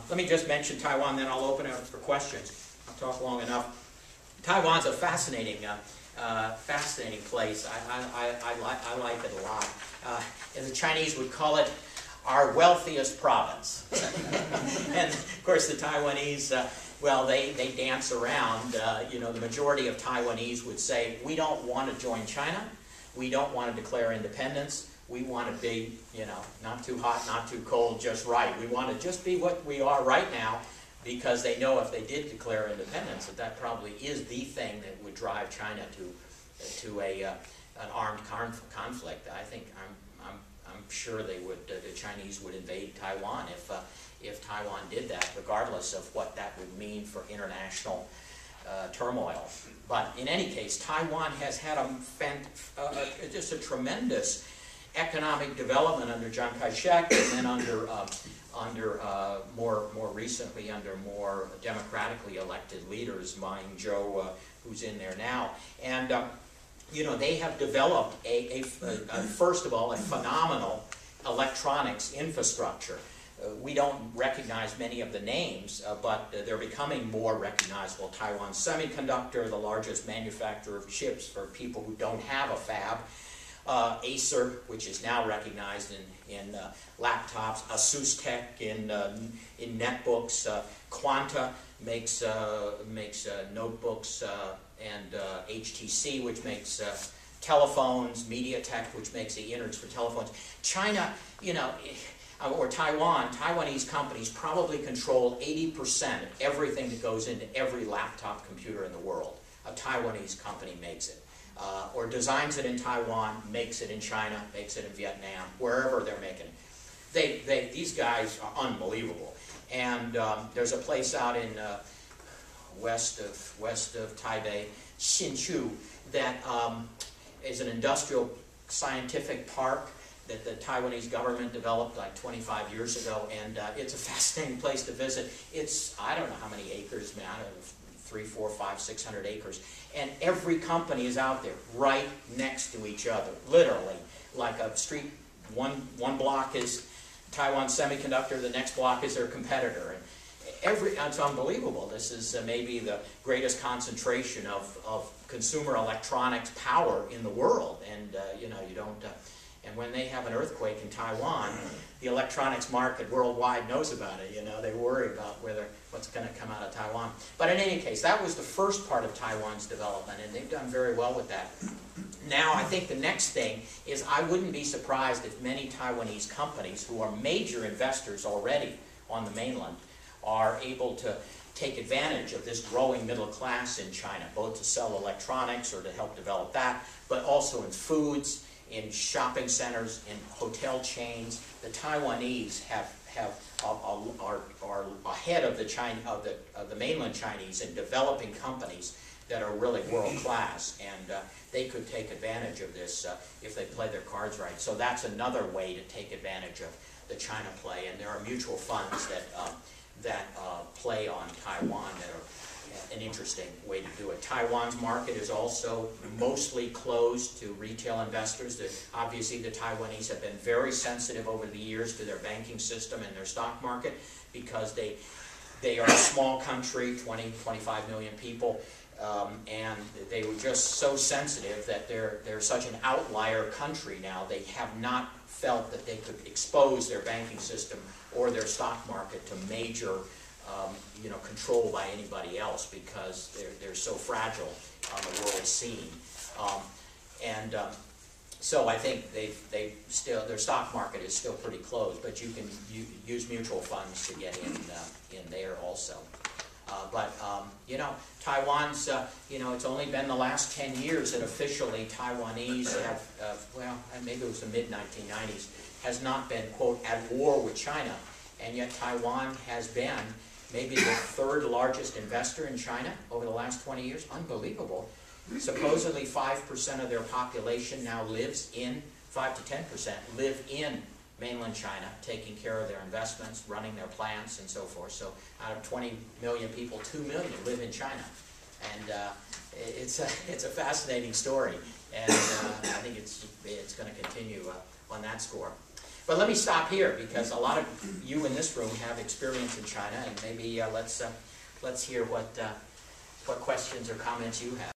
Let me just mention Taiwan, then I'll open it up for questions. I'll talk long enough. Taiwan's a fascinating place. I like it a lot. As the Chinese would call it, our wealthiest province. And of course the Taiwanese, well, they dance around. You know, the majority of Taiwanese would say, we don't want to join China. We don't want to declare independence. We want to be, you know, not too hot, not too cold, just right. We want to just be what we are right now, because they know if they did declare independence, that probably is the thing that would drive China to an armed conflict. I think I'm sure they would. The Chinese would invade Taiwan if Taiwan did that, regardless of what that would mean for international turmoil. But in any case, Taiwan has had just a tremendous economic development under Chiang Kai-shek, and then more recently under more democratically elected leaders, Meng Zhou, who's in there now. And you know, they have developed first of all, a phenomenal electronics infrastructure. We don't recognize many of the names, but they're becoming more recognizable. Taiwan Semiconductor, the largest manufacturer of chips for people who don't have a fab. Acer, which is now recognized in laptops. ASUS in netbooks. Quanta makes notebooks, and HTC, which makes telephones. MediaTek, which makes the innards for telephones. China, you know, or Taiwanese companies probably control 80% of everything that goes into every laptop computer in the world. A Taiwanese company makes it. Or designs it in Taiwan, makes it in China, makes it in Vietnam, wherever they're making it. These guys are unbelievable. And there's a place out in west of Taipei, Hsinchu, that is an industrial scientific park that the Taiwanese government developed like 25 years ago, and it's a fascinating place to visit. It's, I don't know how many acres, man, 300, 400, 500, 600 acres. And every company is out there right next to each other, literally. Like a street, one block is Taiwan Semiconductor, the next block is their competitor. And it's unbelievable. This is maybe the greatest concentration of consumer electronics power in the world. And, you know, you don't... and when they have an earthquake in Taiwan, the electronics market worldwide knows about it. You know, they worry about what's going to come out of Taiwan. But in any case, that was the first part of Taiwan's development, and they've done very well with that. Now, I think the next thing is I wouldn't be surprised if many Taiwanese companies who are major investors already on the mainland are able to take advantage of this growing middle class in China, both to sell electronics or to help develop that, but also in foods, in shopping centers, in hotel chains. The Taiwanese are ahead of the mainland Chinese in developing companies that are really world class, and they could take advantage of this if they play their cards right. So that's another way to take advantage of the China play, and there are mutual funds that play on Taiwan that are an interesting way to do it. Taiwan's market is also mostly closed to retail investors. Obviously, the Taiwanese have been very sensitive over the years to their banking system and their stock market, because they are a small country, 20, 25 million people, and they were just so sensitive that they're such an outlier country now. They have not felt that they could expose their banking system or their stock market to major you know, control by anybody else, because they're so fragile on the world scene. So I think their stock market is still pretty closed, but you can use mutual funds to get in there also. You know, Taiwan's, you know, it's only been the last 10 years that officially Taiwanese have, well, maybe it was the mid-1990s, has not been, quote, at war with China, and yet Taiwan has been maybe the third largest investor in China over the last 20 years. Unbelievable. Supposedly 5% of their population now lives in, 5 to 10% live in mainland China, taking care of their investments, running their plants, and so forth. So out of 20 million people, 2 million live in China. And it's a fascinating story, and I think it's going to continue on that score. But let me stop here, because a lot of you in this room have experience in China, and maybe let's hear what questions or comments you have.